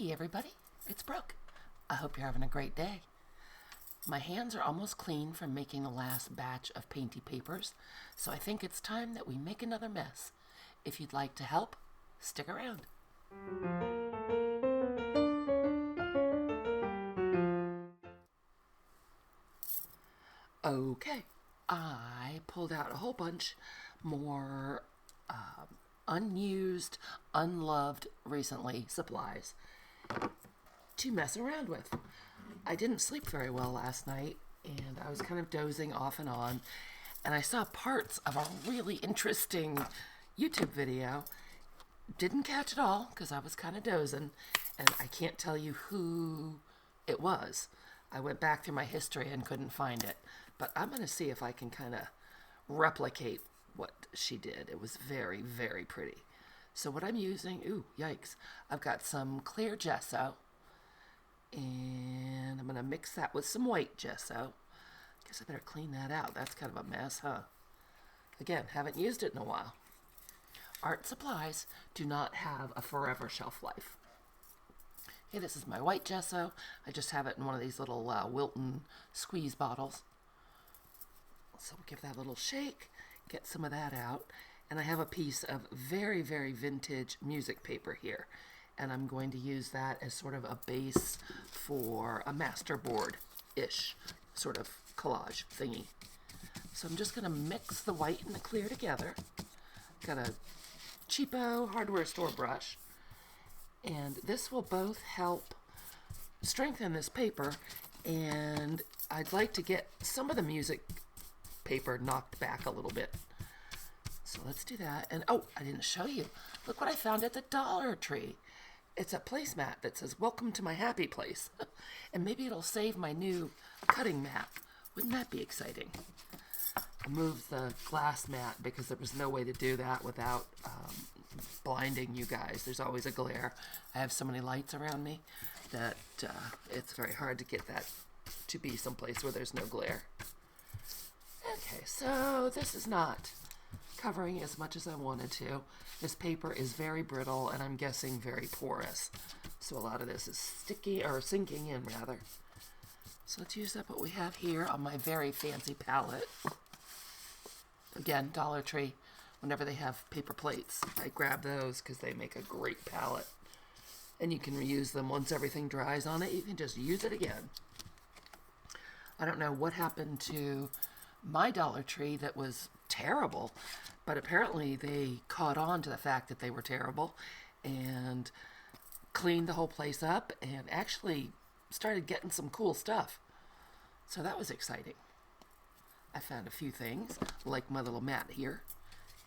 Hey everybody, it's Brooke. I hope you're having a great day. My hands are almost clean from making the last batch of painty papers, so I think it's time that we make another mess. If you'd like to help, stick around. Okay, I pulled out a whole bunch more unused, unloved recently supplies to mess around with. I didn't sleep very well last night, and I was kind of dozing off and on, and I saw parts of a really interesting YouTube video. Didn't catch it all because I was kind of dozing, and I can't tell you who it was. I went back through my history and couldn't find it, but I'm going to see if I can kind of replicate what she did. It was very, very pretty. So what I'm using, yikes, I've got some clear gesso, and I'm going to mix that with some white gesso. Guess I better clean that out. That's kind of a mess, huh? Again, haven't used it in a while. Art supplies do not have a forever shelf life. Okay, this is my white gesso. I just have it in one of these little Wilton squeeze bottles. So we'll give that a little shake, get some of that out. And I have a piece of very, very vintage music paper here. And I'm going to use that as sort of a base for a masterboard-ish sort of collage thingy. So I'm just going to mix the white and the clear together. Got a cheapo hardware store brush. And this will both help strengthen this paper, and I'd like to get some of the music paper knocked back a little bit. So let's do that. And oh, I didn't show you. Look what I found at the Dollar Tree. It's a placemat that says, "Welcome to my happy place." And maybe it'll save my new cutting mat. Wouldn't that be exciting? I moved the glass mat because there was no way to do that without blinding you guys. There's always a glare. I have so many lights around me that it's very hard to get that to be someplace where there's no glare. Okay, so this is not covering as much as I wanted to. This paper is very brittle, and I'm guessing very porous. So a lot of this is sticky, or sinking in rather. So let's use up what we have here on my very fancy palette. Again, Dollar Tree, whenever they have paper plates, I grab those because they make a great palette. And you can reuse them once everything dries on it. You can just use it again. I don't know what happened to my Dollar Tree that was terrible, but apparently they caught on to the fact that they were terrible and cleaned the whole place up and actually started getting some cool stuff. So that was exciting. I found a few things, like my little mat here,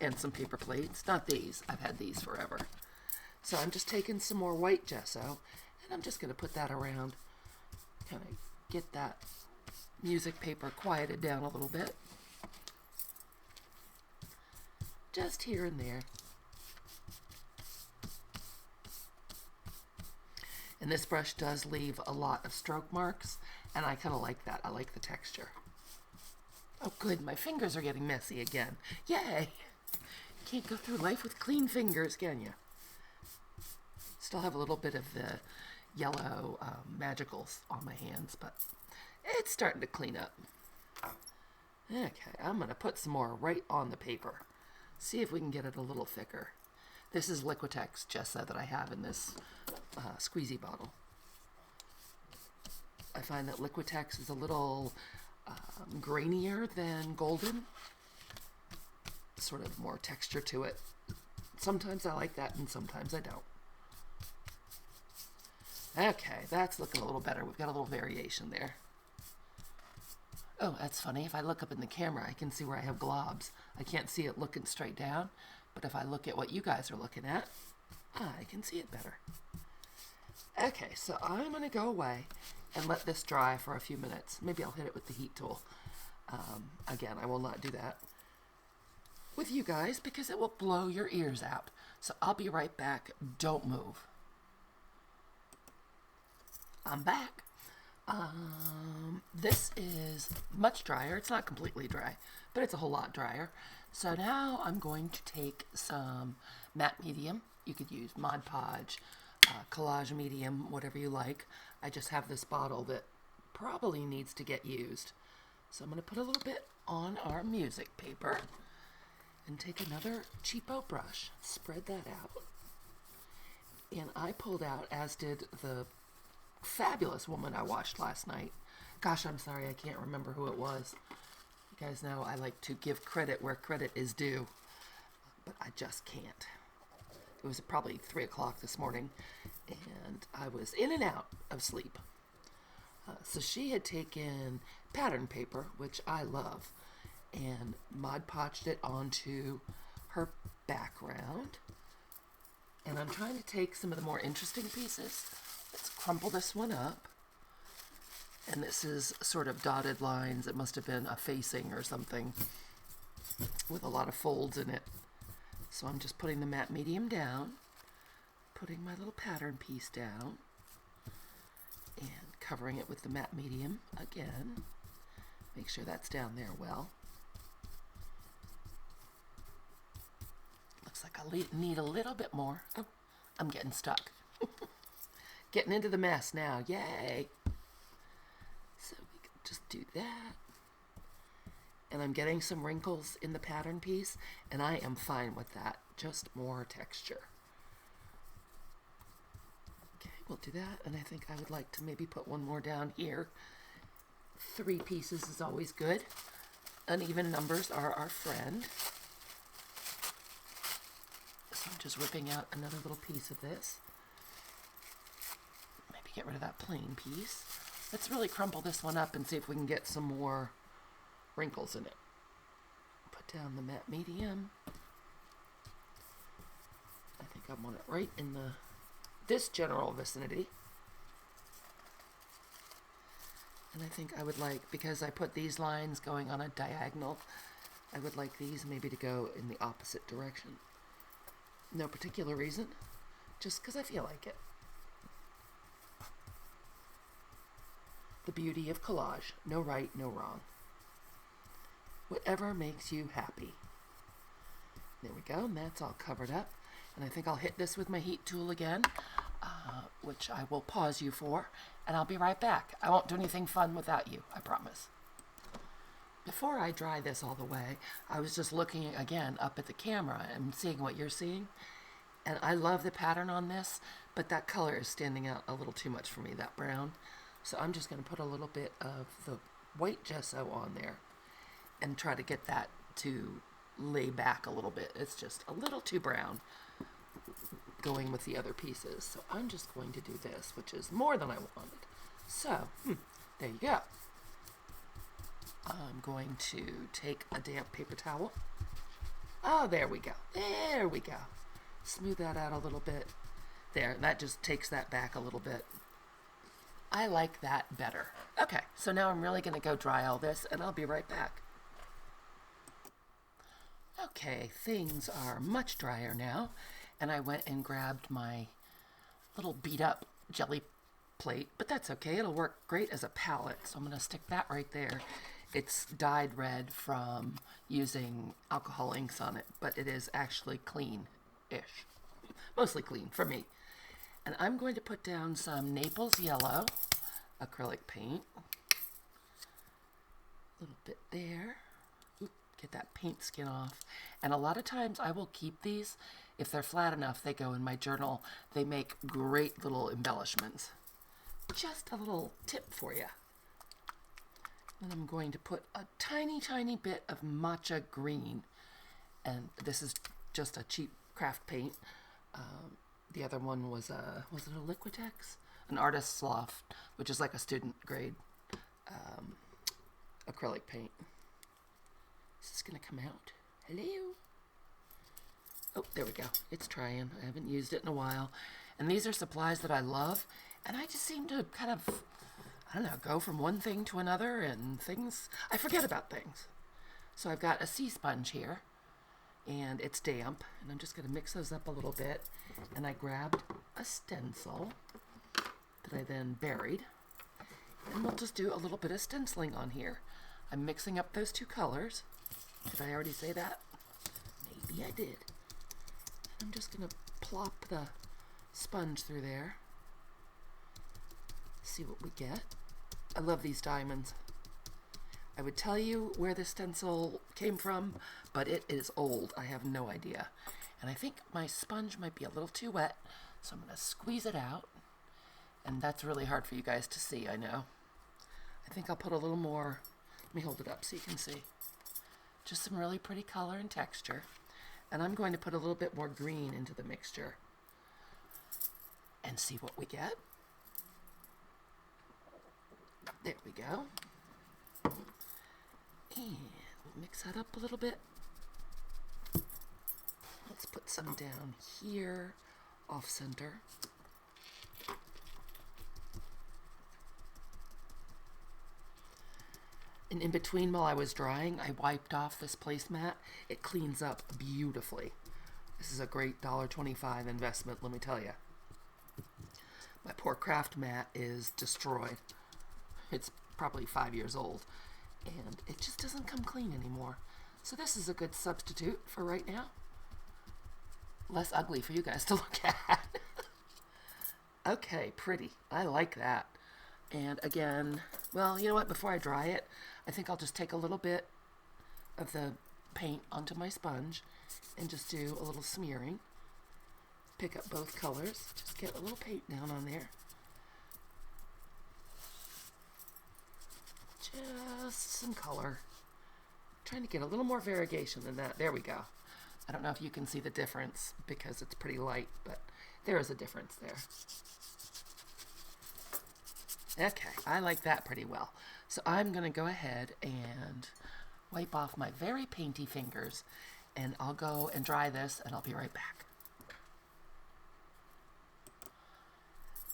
and some paper plates. Not these. I've had these forever. So I'm just taking some more white gesso, and I'm just going to put that around, kind of get that music paper quieted down a little bit. Just here and there. And this brush does leave a lot of stroke marks, and I kind of like that. I like the texture. Oh good, my fingers are getting messy again. Yay! Can't go through life with clean fingers, can you? Still have a little bit of the yellow magicals on my hands, but it's starting to clean up. Okay, I'm going to put some more right on the paper. See if we can get it a little thicker. This is Liquitex gesso that I have in this squeezy bottle. I find that Liquitex is a little grainier than golden. Sort of more texture to it. Sometimes I like that and sometimes I don't. Okay, that's looking a little better. We've got a little variation there. Oh, that's funny. If I look up in the camera, I can see where I have globs. I can't see it looking straight down, but if I look at what you guys are looking at, I can see it better. Okay, so I'm going to go away and let this dry for a few minutes. Maybe I'll hit it with the heat tool. Again, I will not do that with you guys because it will blow your ears out. So I'll be right back. Don't move. I'm back. This is much drier. It's not completely dry, but it's a whole lot drier. So now I'm going to take some matte medium. You could use Mod Podge, collage medium, whatever you like. I just have this bottle that probably needs to get used. So I'm going to put a little bit on our music paper and take another cheapo brush, spread that out. And I pulled out, as did the fabulous woman I watched last night. Gosh, I'm sorry, I can't remember who it was. You guys know I like to give credit where credit is due, but I just can't. It was probably 3 o'clock this morning, and I was in and out of sleep. So she had taken pattern paper, which I love, and Mod Podged it onto her background. And I'm trying to take some of the more interesting pieces. Let's crumple this one up. And this is sort of dotted lines. It must have been a facing or something with a lot of folds in it. So I'm just putting the matte medium down, putting my little pattern piece down, and covering it with the matte medium again. Make sure that's down there well. Looks like I need a little bit more. Oh, I'm getting stuck. Getting into the mess now. Yay! So we can just do that. And I'm getting some wrinkles in the pattern piece, and I am fine with that. Just more texture. Okay, we'll do that, and I think I would like to maybe put one more down here. 3 pieces is always good. Uneven numbers are our friend. So I'm just ripping out another little piece of this. Maybe get rid of that plain piece. Let's really crumple this one up and see if we can get some more wrinkles in it. Put down the matte medium. I think I want it right in this general vicinity. And I think I would like, because I put these lines going on a diagonal, I would like these maybe to go in the opposite direction. No particular reason, just because I feel like it. The beauty of collage. No right, no wrong. Whatever makes you happy. There we go, and that's all covered up. And I think I'll hit this with my heat tool again, which I will pause you for, and I'll be right back. I won't do anything fun without you, I promise. Before I dry this all the way, I was just looking again up at the camera and seeing what you're seeing. And I love the pattern on this, but that color is standing out a little too much for me, that brown. So I'm just going to put a little bit of the white gesso on there and try to get that to lay back a little bit. It's just a little too brown going with the other pieces. So I'm just going to do this, which is more than I wanted. So, there you go. I'm going to take a damp paper towel. Oh, there we go. There we go. Smooth that out a little bit. There, that just takes that back a little bit. I like that better. Okay, so now I'm really going to go dry all this, and I'll be right back. Okay, things are much drier now, and I went and grabbed my little beat-up jelly plate, but that's okay. It'll work great as a palette, so I'm going to stick that right there. It's dyed red from using alcohol inks on it, but it is actually clean-ish. Mostly clean for me. And I'm going to put down some Naples yellow acrylic paint. A little bit there. Oop, get that paint skin off. And a lot of times I will keep these. If they're flat enough, they go in my journal. They make great little embellishments. Just a little tip for you. And I'm going to put a tiny, tiny bit of matcha green. And this is just a cheap craft paint. The other one was it a Liquitex? An Artist's Loft, which is like a student grade acrylic paint. Is this going to come out? Hello? Oh, there we go. It's trying. I haven't used it in a while. And these are supplies that I love. And I just seem to kind of, I don't know, go from one thing to another and things. I forget about things. So I've got a sea sponge here. And it's damp, and I'm just going to mix those up a little bit. And I grabbed a stencil that I then buried, and we'll just do a little bit of stenciling on here. I'm mixing up those 2 colors. Did I already say that? Maybe I did. And I'm just going to plop the sponge through there. See what we get. I love these diamonds. I would tell you where this stencil came from, but it is old. I have no idea. And I think my sponge might be a little too wet, so I'm going to squeeze it out. And that's really hard for you guys to see, I know. I think I'll put a little more. Let me hold it up so you can see. Just some really pretty color and texture. And I'm going to put a little bit more green into the mixture. And see what we get. There we go. And we'll mix that up a little bit. Let's put some down here, off center. And in between while I was drying, I wiped off this placemat. It cleans up beautifully. This is a great $1.25 investment, let me tell you. My poor craft mat is destroyed. It's probably 5 years old, and it just doesn't come clean anymore. So this is a good substitute for right now. Less ugly for you guys to look at. Okay, pretty. I like that. And again, well, you know what? Before I dry it, I think I'll just take a little bit of the paint onto my sponge and just do a little smearing. Pick up both colors. Just get a little paint down on there. Just some color. Trying to get a little more variegation than that. There we go. I don't know if you can see the difference because it's pretty light, but there is a difference there. Okay, I like that pretty well. So I'm going to go ahead and wipe off my very painty fingers, and I'll go and dry this, and I'll be right back.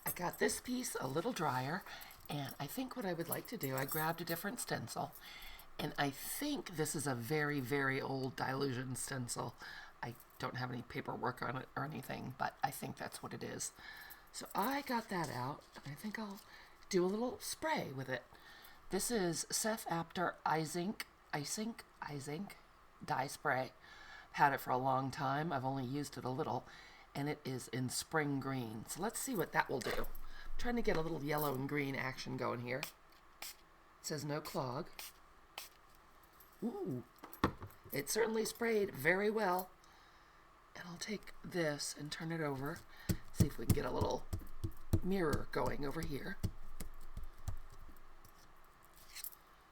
I got this piece a little drier, and I think what I would like to do, I grabbed a different stencil, and I think this is a very, very old Dylusion stencil. I don't have any paperwork on it or anything, but I think that's what it is. So I got that out, and I think I'll do a little spray with it. This is Seth Apter Icing dye spray. Had it for a long time. I've only used it a little, and it is in spring green. So let's see what that will do. I'm trying to get a little yellow and green action going here. It says no clog. Ooh, it certainly sprayed very well. And I'll take this and turn it over. See if we can get a little mirror going over here.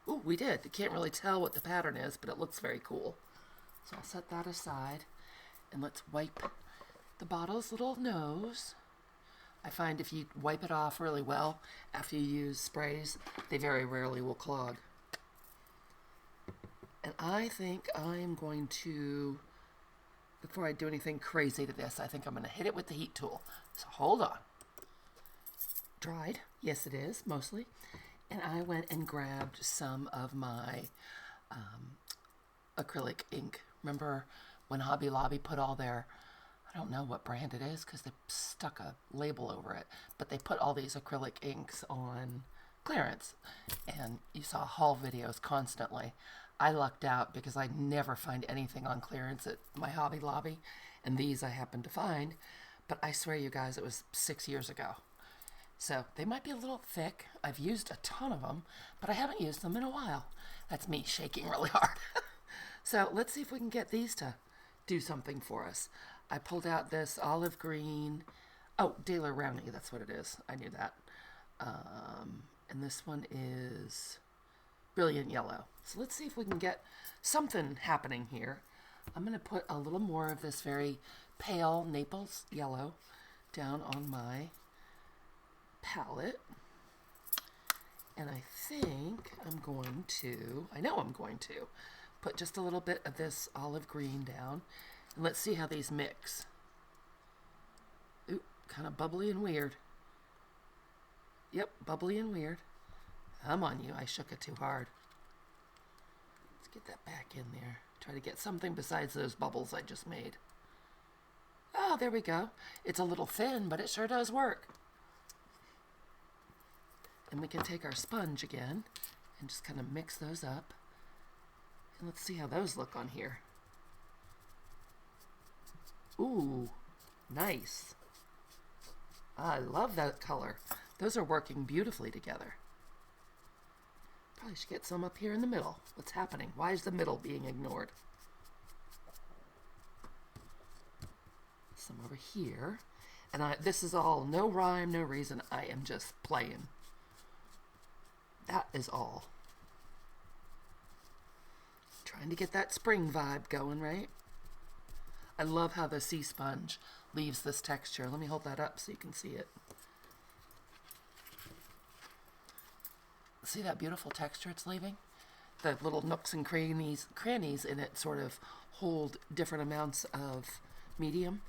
Ooh, we did. You can't really tell what the pattern is, but it looks very cool. So I'll set that aside, and let's wipe the bottle's little nose. I find if you wipe it off really well after you use sprays, they very rarely will clog. And I think I'm going to, before I do anything crazy to this, I think I'm going to hit it with the heat tool. So hold on. Dried. Yes, it is, mostly. And I went and grabbed some of my acrylic ink. Remember when Hobby Lobby put all their, I don't know what brand it is because they stuck a label over it, but they put all these acrylic inks on clearance. And you saw haul videos constantly. I lucked out because I never find anything on clearance at my Hobby Lobby. And these I happened to find. But I swear you guys, it was 6 years ago. So they might be a little thick. I've used a ton of them, but I haven't used them in a while. That's me shaking really hard. So let's see if we can get these to do something for us. I pulled out this olive green. Oh, Daler Rowney, that's what it is. I knew that. And this one is Brilliant Yellow. So let's see if we can get something happening here. I'm going to put a little more of this very pale Naples yellow down on my palette, and I think I'm going to, I know I'm going to, put just a little bit of this olive green down, and let's see how these mix. Ooh, kind of bubbly and weird. Yep, bubbly and weird. I'm on you, I shook it too hard. Let's get that back in there. Try to get something besides those bubbles I just made. Oh, there we go. It's a little thin, but it sure does work. And we can take our sponge again and just kind of mix those up. And let's see how those look on here. Ooh, nice. I love that color. Those are working beautifully together. Probably should get some up here in the middle. What's happening? Why is the middle being ignored? Some over here. And this is all no rhyme, no reason. I am just playing. That is all. Trying to get that spring vibe going, right? I love how the sea sponge leaves this texture. Let me hold that up so you can see it. See that beautiful texture it's leaving? The little nooks and crannies in it sort of hold different amounts of medium,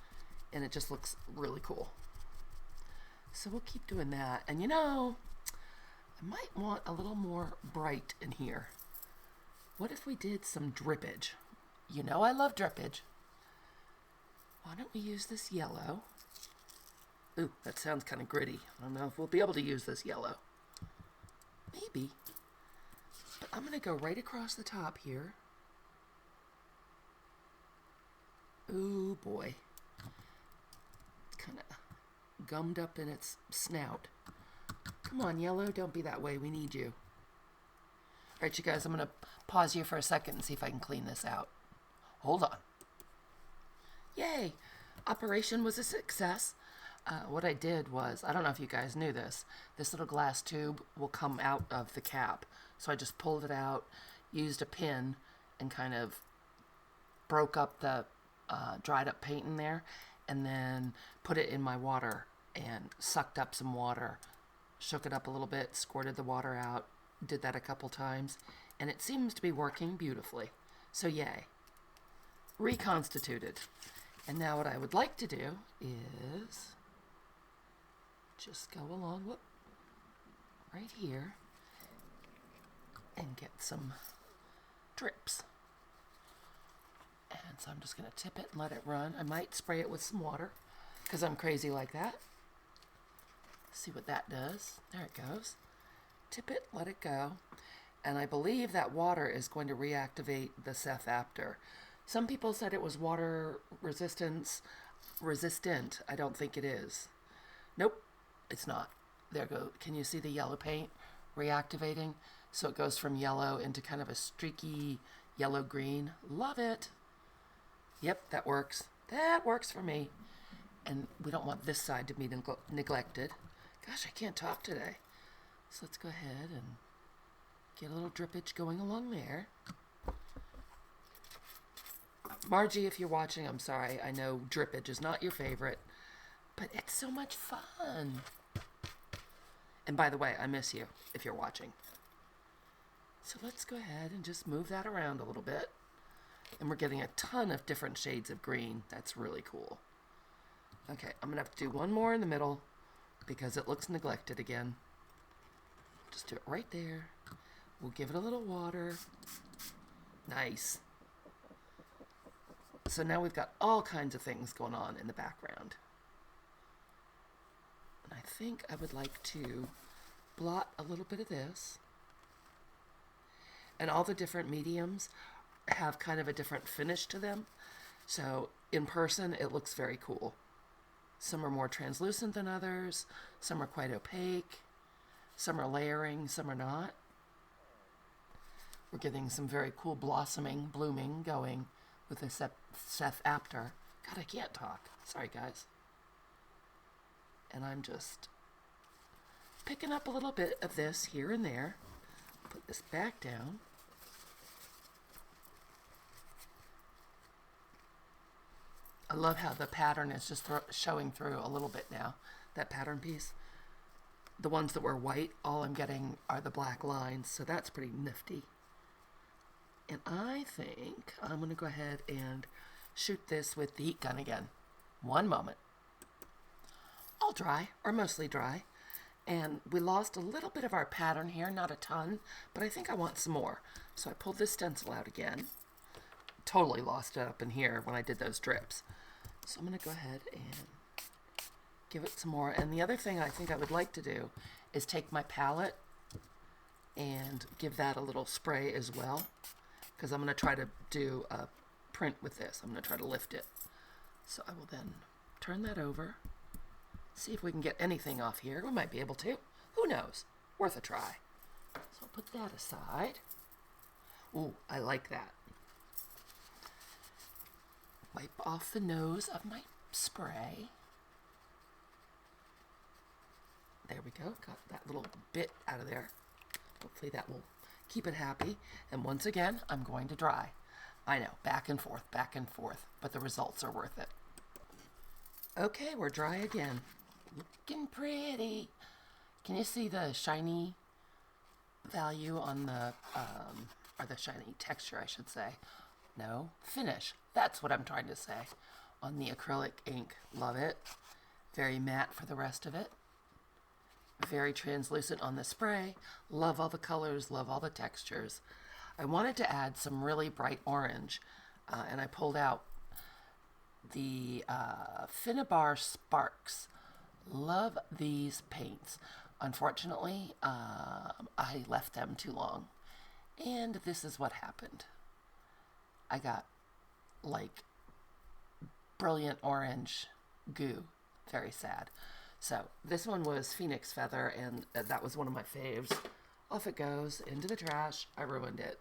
and it just looks really cool. So we'll keep doing that. And you know, I might want a little more bright in here. What if we did some drippage? You know I love drippage. Why don't we use this yellow? Ooh, that sounds kind of gritty. I don't know if we'll be able to use this yellow. Maybe. But I'm going to go right across the top here. Ooh, boy. It's kind of gummed up in its snout. Come on, yellow. Don't be that way. We need you. All right, you guys, I'm going to pause here for a second and see if I can clean this out. Hold on. Yay! Operation was a success. What I did was, I don't know if you guys knew this little glass tube will come out of the cap. So I just pulled it out, used a pin, and kind of broke up the dried up paint in there, and then put it in my water and sucked up some water, shook it up a little bit, squirted the water out, did that a couple times, and it seems to be working beautifully. So yay. Reconstituted. And now what I would like to do is just go along right here and get some drips. And so I'm just going to tip it and let it run. I might spray it with some water because I'm crazy like that. See what that does. There it goes. Tip it, let it go. And I believe that water is going to reactivate the cefactor. Some people said it was water resistant. I don't think it is. Nope, it's not. There go. Can you see the yellow paint reactivating? So it goes from yellow into kind of a streaky yellow-green. Love it. Yep, that works. That works for me. And we don't want this side to be neglected. Gosh, I can't talk today. So let's go ahead and get a little drippage going along there. Margie, if you're watching, I'm sorry. I know drippage is not your favorite, but it's so much fun. And by the way, I miss you if you're watching. So let's go ahead and just move that around a little bit. And we're getting a ton of different shades of green. That's really cool. Okay, I'm going to have to do one more in the middle because it looks neglected again. Just do it right there. We'll give it a little water. Nice. So now we've got all kinds of things going on in the background. And I think I would like to blot a little bit of this. And all the different mediums have kind of a different finish to them. So in person, it looks very cool. Some are more translucent than others. Some are quite opaque. Some are layering, some are not. We're getting some very cool blossoming, blooming going with the cefactor. God, I can't talk. Sorry, guys. And I'm just picking up a little bit of this here and there. Put this back down. I love how the pattern is just showing through a little bit now, that pattern piece. The ones that were white, all I'm getting are the black lines, so that's pretty nifty. And I think I'm going to go ahead and shoot this with the heat gun again. One moment. All dry, or mostly dry. And we lost a little bit of our pattern here, not a ton, but I think I want some more. So I pulled this stencil out again. Totally lost it up in here when I did those drips. So I'm going to go ahead and give it some more. And the other thing I think I would like to do is take my palette and give that a little spray as well. Because I'm going to try to do a print with this. I'm going to try to lift it. So I will then turn that over. See if we can get anything off here. We might be able to. Who knows? Worth a try. So I'll put that aside. Ooh, I like that. Wipe off the nose of my spray. There we go. Got that little bit out of there. Hopefully that will keep it happy. And once again, I'm going to dry. I know, back and forth, but the results are worth it. Okay, we're dry again. Looking pretty. Can you see the shiny value on the, or the shiny texture, I should say? No, finish. That's what I'm trying to say. On the acrylic ink. Love it. Very matte for the rest of it. Very translucent on the spray. Love all the colors, love all the textures. I wanted to add some really bright orange, and I pulled out the Finnabar Sparks. Love these paints. Unfortunately, I left them too long, and this is what happened. I got like brilliant orange goo. Very sad. So this one was Phoenix Feather, and that was one of my faves. Off it goes, into the trash. I ruined it.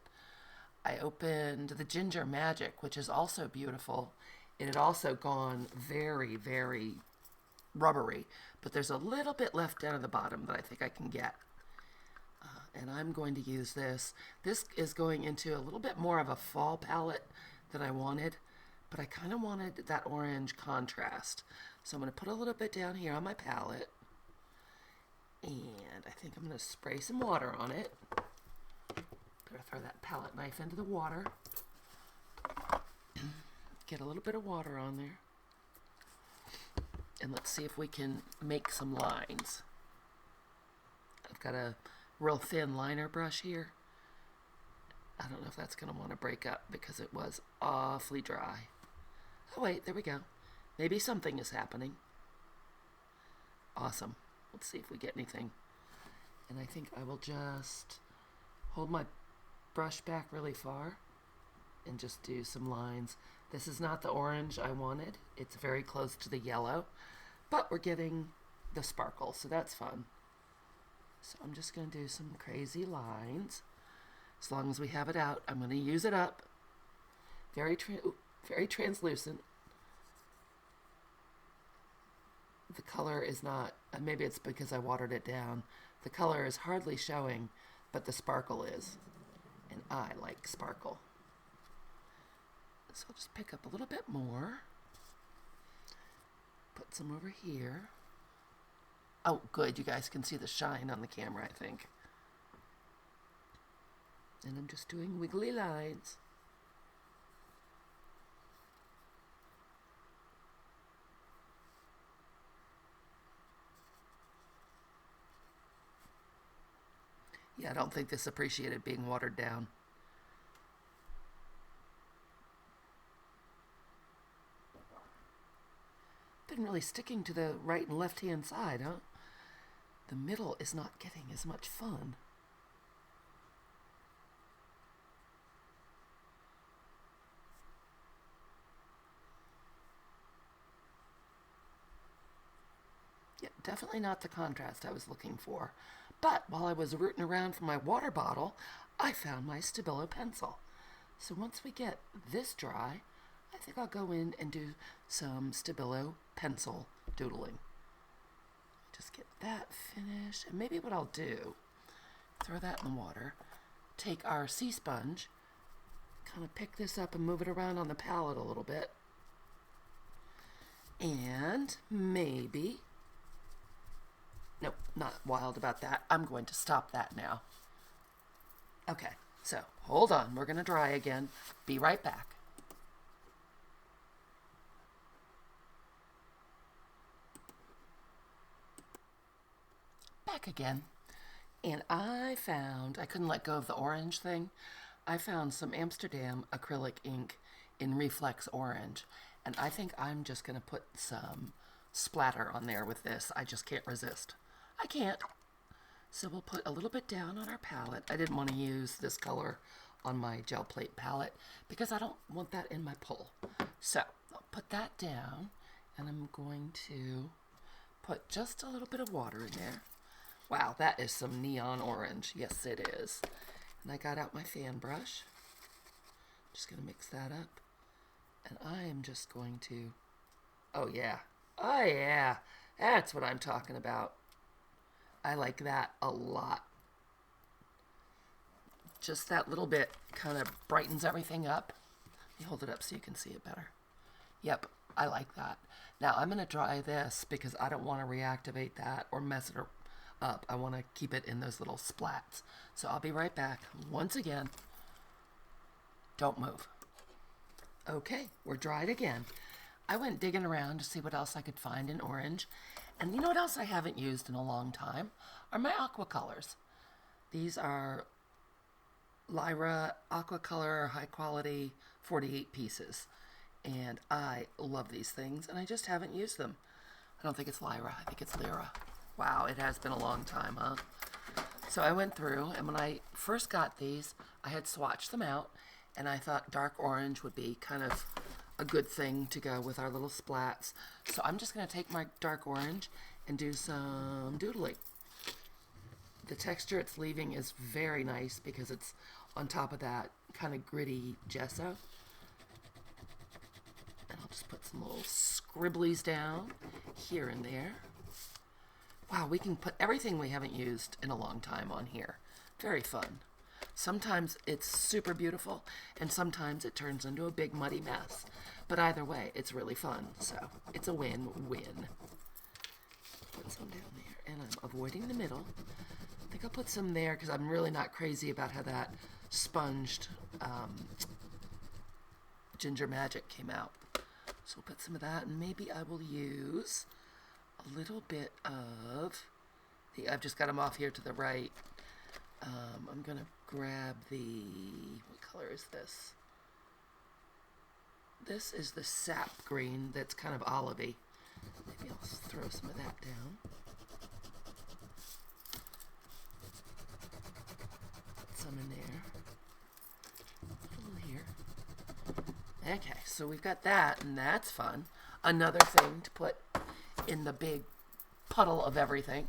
I opened the Ginger Magic, which is also beautiful. It had also gone very, very rubbery, but there's a little bit left down at the bottom that I think I can get. And I'm going to use this. This is going into a little bit more of a fall palette than I wanted, but I kind of wanted that orange contrast. So I'm going to put a little bit down here on my palette, and I think I'm going to spray some water on it. Better throw that palette knife into the water. Get a little bit of water on there. And let's see if we can make some lines. I've got a real thin liner brush here. I don't know if that's going to want to break up because it was awfully dry. Oh wait, there we go. Maybe something is happening. Awesome. Let's see if we get anything. And I think I will just hold my brush back really far and just do some lines. This is not the orange I wanted. It's very close to the yellow, but we're getting the sparkle, so that's fun. So I'm just going to do some crazy lines. As long as we have it out, I'm going to use it up. Very translucent. The color is not, maybe it's because I watered it down. The color is hardly showing, but the sparkle is. And I like sparkle. So I'll just pick up a little bit more. Put some over here. Oh, good. You guys can see the shine on the camera, I think. And I'm just doing wiggly lines. Yeah, I don't think this appreciated being watered down. Been really sticking to the right and left hand side, huh? The middle is not getting as much fun. Yeah, definitely not the contrast I was looking for. But while I was rooting around for my water bottle, I found my Stabilo pencil. So once we get this dry, I think I'll go in and do some Stabilo pencil doodling. Just get that finished. And maybe what I'll do, throw that in the water, take our sea sponge, kind of pick this up and move it around on the palette a little bit. And maybe... Nope, not wild about that. I'm going to stop that now. Okay, so hold on. We're going to dry again. Be right back. Back again. And I couldn't let go of the orange thing. I found some Amsterdam acrylic ink in Reflex Orange. And I think I'm just going to put some splatter on there with this. I just can't resist. I can't. So we'll put a little bit down on our palette. I didn't want to use this color on my gel plate palette because I don't want that in my pull. So I'll put that down, and I'm going to put just a little bit of water in there. Wow, that is some neon orange. Yes, it is. And I got out my fan brush. Just going to mix that up. And I am just going to... Oh, yeah. Oh, yeah. That's what I'm talking about. I like that a lot. Just that little bit kind of brightens everything up. Let me hold it up so you can see it better. Yep, I like that. Now, I'm going to dry this because I don't want to reactivate that or mess it up. I want to keep it in those little splats. So I'll be right back. Once again, don't move. Okay, we're dried again. I went digging around to see what else I could find in orange. And you know what else I haven't used in a long time? Are my aqua colors. These are Lyra aqua color high quality 48 pieces. And I love these things, and I just haven't used them. I don't think it's Lyra. I think it's Lyra. Wow, it has been a long time, huh? So I went through, and when I first got these, I had swatched them out, and I thought dark orange would be kind of a good thing to go with our little splats. So I'm just going to take my dark orange and do some doodling. The texture it's leaving is very nice because it's on top of that kind of gritty gesso. And I'll just put some little scribblies down here and there. Wow, we can put everything we haven't used in a long time on here. Very fun. Sometimes it's super beautiful, and sometimes it turns into a big muddy mess. But either way, it's really fun, so it's a win-win. Put some down there, and I'm avoiding the middle. I think I'll put some there because I'm really not crazy about how that sponged Ginger Magic came out. So we'll put some of that, and maybe I will use a little bit of I've just got them off here to the right. I'm going to grab what color is this? This is the sap green that's kind of olivey. Maybe I'll throw some of that down. Put some in there. A little here. Okay, so we've got that, and that's fun. Another thing to put in the big puddle of everything.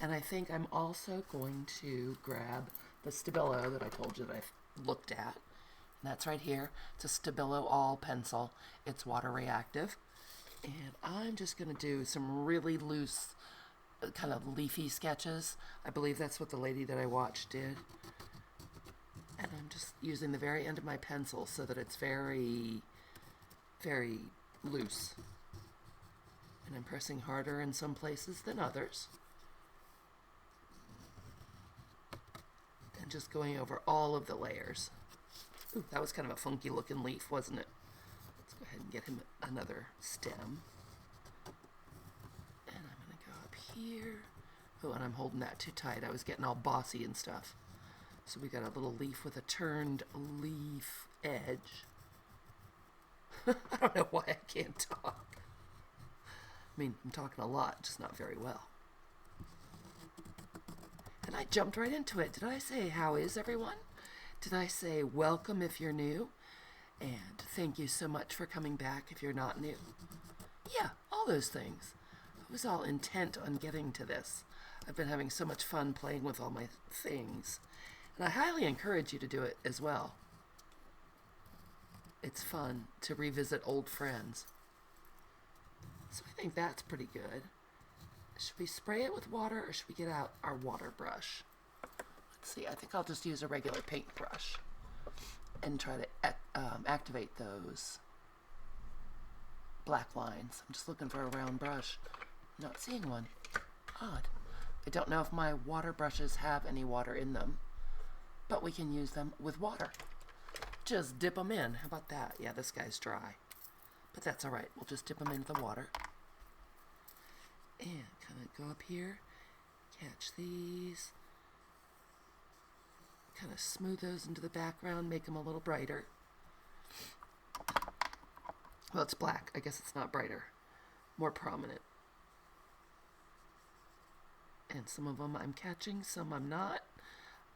And I think I'm also going to grab the Stabilo that I told you that I looked at. And that's right here. It's a Stabilo All pencil. It's water reactive. And I'm just going to do some really loose, kind of leafy sketches. I believe that's what the lady that I watched did. And I'm just using the very end of my pencil so that it's very, very loose. And I'm pressing harder in some places than others. And just going over all of the layers. Ooh, that was kind of a funky looking leaf, wasn't it? Let's go ahead and get him another stem. And I'm going to go up here. Oh, and I'm holding that too tight. I was getting all bossy and stuff. So we got a little leaf with a turned leaf edge. I don't know why I can't talk. I mean, I'm talking a lot, just not very well. And I jumped right into it. Did I say, how is everyone? Did I say, welcome if you're new? And thank you so much for coming back if you're not new. Yeah, all those things. I was all intent on getting to this. I've been having so much fun playing with all my things. And I highly encourage you to do it as well. It's fun to revisit old friends. So I think that's pretty good. Should we spray it with water or should we get out our water brush? Let's see, I think I'll just use a regular paintbrush and try to activate those black lines. I'm just looking for a round brush. Not seeing one. Odd. I don't know if my water brushes have any water in them, but we can use them with water. Just dip them in. How about that? Yeah, this guy's dry. But that's all right. We'll just dip them into the water. And kind of go up here, catch these, kind of smooth those into the background, make them a little brighter. Well, it's black. I guess it's not brighter. More prominent. And some of them I'm catching, some I'm not.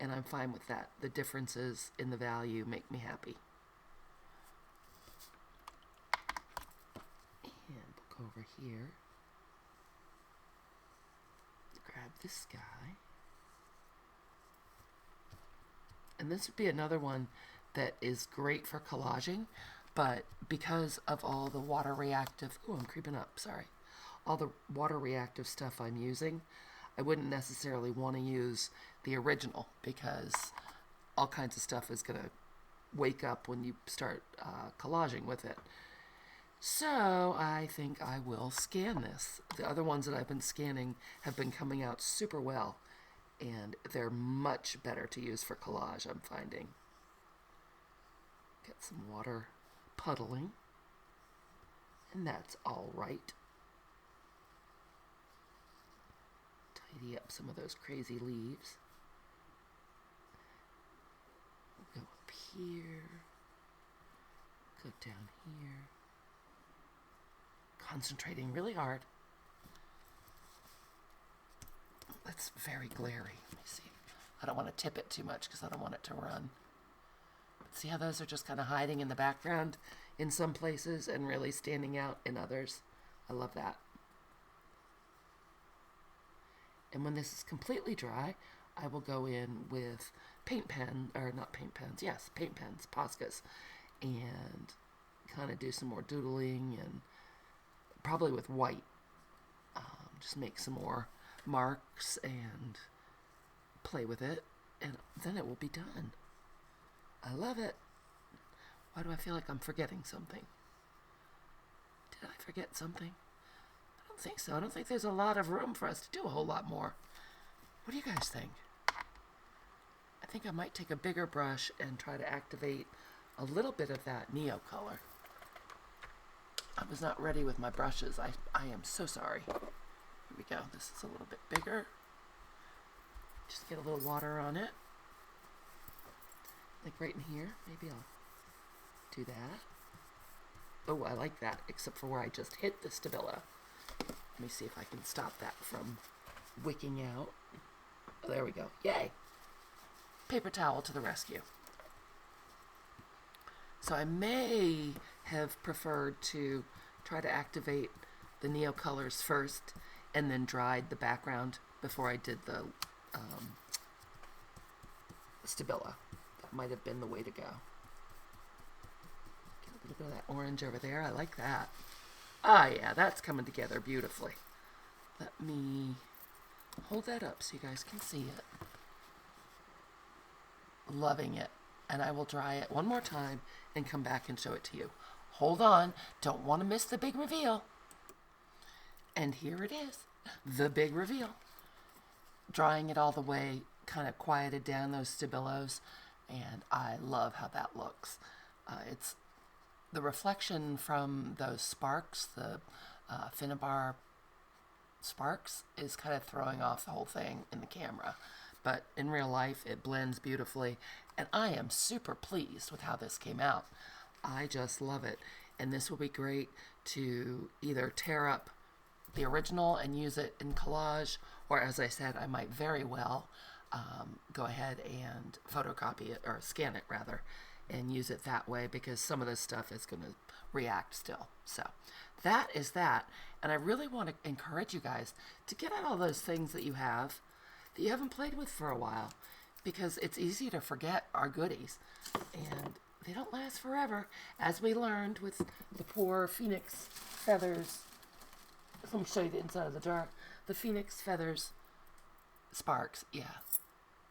And I'm fine with that. The differences in the value make me happy. And we'll go over here. this guy. And this would be another one that is great for collaging, but because of all the water reactive, oh, I'm creeping up, sorry. All the water reactive stuff I'm using, I wouldn't necessarily want to use the original because all kinds of stuff is going to wake up when you start collaging with it. So I think I will scan this. The other ones that I've been scanning have been coming out super well, and they're much better to use for collage, I'm finding. Get some water puddling, and that's all right. Tidy up some of those crazy leaves. We'll go up here, go down here. Concentrating really hard. That's very glary. Let me see. I don't want to tip it too much because I don't want it to run. But see how those are just kind of hiding in the background in some places and really standing out in others? I love that. And when this is completely dry, I will go in with paint pen, or not paint pens, yes, paint pens, Poscas, and kind of do some more doodling, and probably with white. Just make some more marks and play with it, and then it will be done. I love it. Why do I feel like I'm forgetting something? Did I forget something? I don't think so. I don't think there's a lot of room for us to do a whole lot more. What do you guys think? I think I might take a bigger brush and try to activate a little bit of that Neo color. I was not ready with my brushes. I am so sorry. Here we go. This is a little bit bigger. Just get a little water on it. Like right in here. Maybe I'll do that. Oh, I like that, except for where I just hit the Stabilo. Let me see if I can stop that from wicking out. Oh, there we go. Yay! Paper towel to the rescue. So I may have preferred to try to activate the Neo colors first and then dried the background before I did the Stabilo. That might have been the way to go. Get a little bit of that orange over there. I like that. Ah, yeah, that's coming together beautifully. Let me hold that up so you guys can see it. Loving it. And I will dry it one more time and come back and show it to you. Hold on. Don't want to miss the big reveal. And here it is. The big reveal. Drying it all the way kind of quieted down those Stabilos. And I love how that looks. It's the reflection from those sparks, the Finnabar sparks, is kind of throwing off the whole thing in the camera. But in real life, it blends beautifully. And I am super pleased with how this came out. I just love it. And this will be great to either tear up the original and use it in collage, or as I said, I might very well go ahead and photocopy it, or scan it rather, and use it that way, because some of this stuff is going to react still. So that is that. And I really want to encourage you guys to get out all those things that you haven't played with for a while, because it's easy to forget our goodies, and they don't last forever, as we learned with the poor phoenix feathers. Let me show you the inside of the jar. The phoenix feathers sparks. Yeah.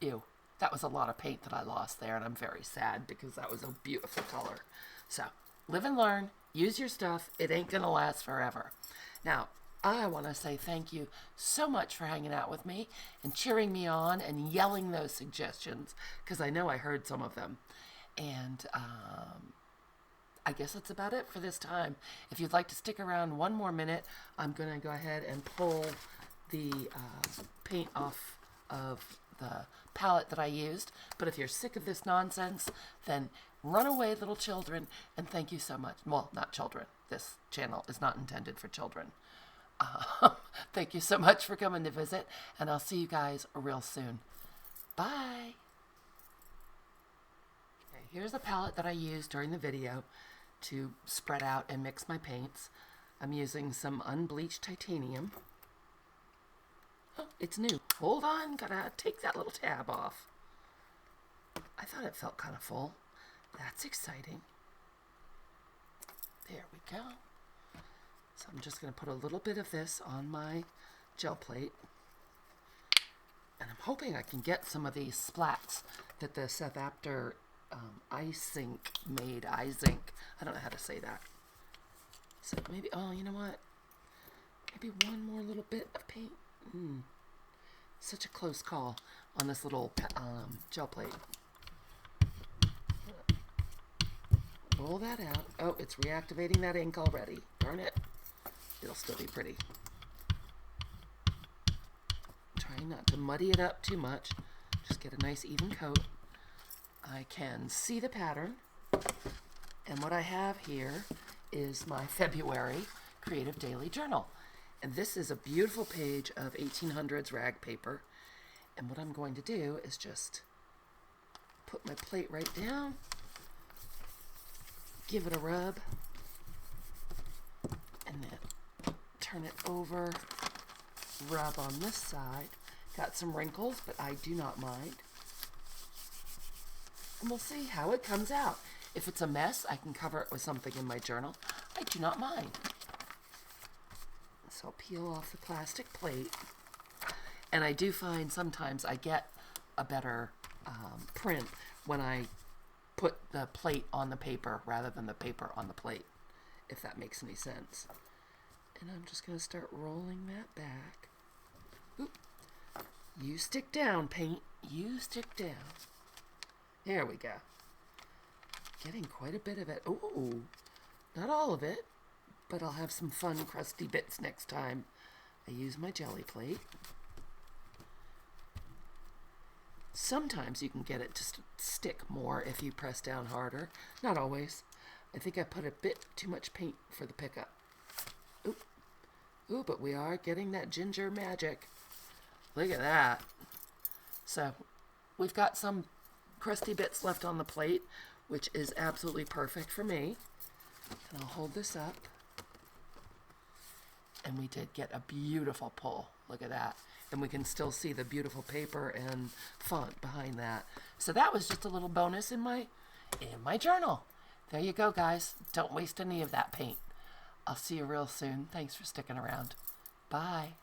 Ew. That was a lot of paint that I lost there, and I'm very sad because that was a beautiful color. So, live and learn. Use your stuff. It ain't going to last forever. Now, I want to say thank you so much for hanging out with me and cheering me on and yelling those suggestions, because I know I heard some of them. And I guess that's about it for this time. If you'd like to stick around one more minute, I'm going to go ahead and pull the paint off of the palette that I used. But if you're sick of this nonsense, then run away, little children, and thank you so much. Well, not children. This channel is not intended for children. Thank you so much for coming to visit, and I'll see you guys real soon. Bye! Okay, here's the palette that I used during the video to spread out and mix my paints. I'm using some unbleached titanium. Oh, It's new. Hold on, gotta take that little tab off. I thought it felt kind of full. That's exciting. There we go. So I'm just going to put a little bit of this on my gel plate. And I'm hoping I can get some of these splats that the Seth Apter iSync made. iSync. I don't know how to say that. So maybe, oh, you know what? Maybe one more little bit of paint. Such a close call on this little gel plate. Roll that out. Oh, it's reactivating that ink already. Darn it. It'll still be pretty. Trying not to muddy it up too much. Just get a nice even coat. I can see the pattern. And what I have here is my February Creative Daily Journal. And this is a beautiful page of 1800s rag paper. And what I'm going to do is just put my plate right down. Give it a rub. And then turn it over. Rub on this side. Got some wrinkles, but I do not mind. And we'll see how it comes out. If it's a mess, I can cover it with something in my journal. I do not mind. So I'll peel off the plastic plate. And I do find sometimes I get a better print when I put the plate on the paper rather than the paper on the plate, if that makes any sense. And I'm just going to start rolling that back. Oop. You stick down, paint. You stick down. There we go. Getting quite a bit of it. Ooh, not all of it, but I'll have some fun crusty bits next time I use my jelly plate. Sometimes you can get it to stick more if you press down harder. Not always. I think I put a bit too much paint for the pickup. Ooh, but we are getting that ginger magic. Look at that. So we've got some crusty bits left on the plate, which is absolutely perfect for me. And I'll hold this up. And we did get a beautiful pull. Look at that. And we can still see the beautiful paper and font behind that. So that was just a little bonus in my journal. There you go, guys. Don't waste any of that paint. I'll see you real soon. Thanks for sticking around. Bye.